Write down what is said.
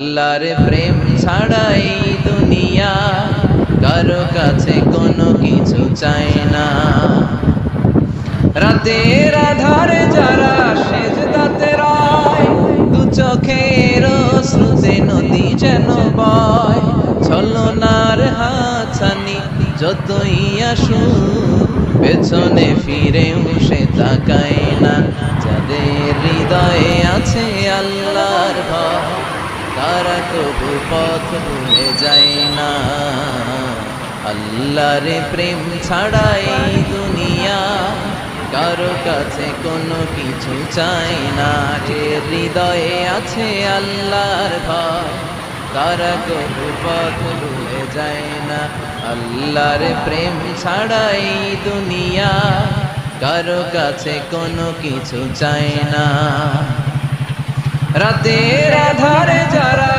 আল্লাহর প্রেম ছাড়াই দুনিয়া কারো কাছে কোনো কিছু চায় না। রাতের আধারে যারা সেজদাতে রয়, দু চোখের শ্রুতে নদী যেন বয়। ছলনার হাতছানি যতই আসুক, পেছনে ফিরেও সে তাকায় না। যাদের হৃদয়ে আছে আল্লাহর ভয়, তারা কবু পথ ভুলে যায় না। আল্লাহর প্রেম ছাড়াই দুনিয়া কারো কাছে কোনো কিছু চায় না। যে হৃদয়ে আছে আল্লাহর ভয়, তারা কবু পথ ভুলে যায় না। আল্লাহর প্রেম ছাড়াই দুনিয়া কারো কাছে কোনো কিছু চায় না। রাতের আধারে যারা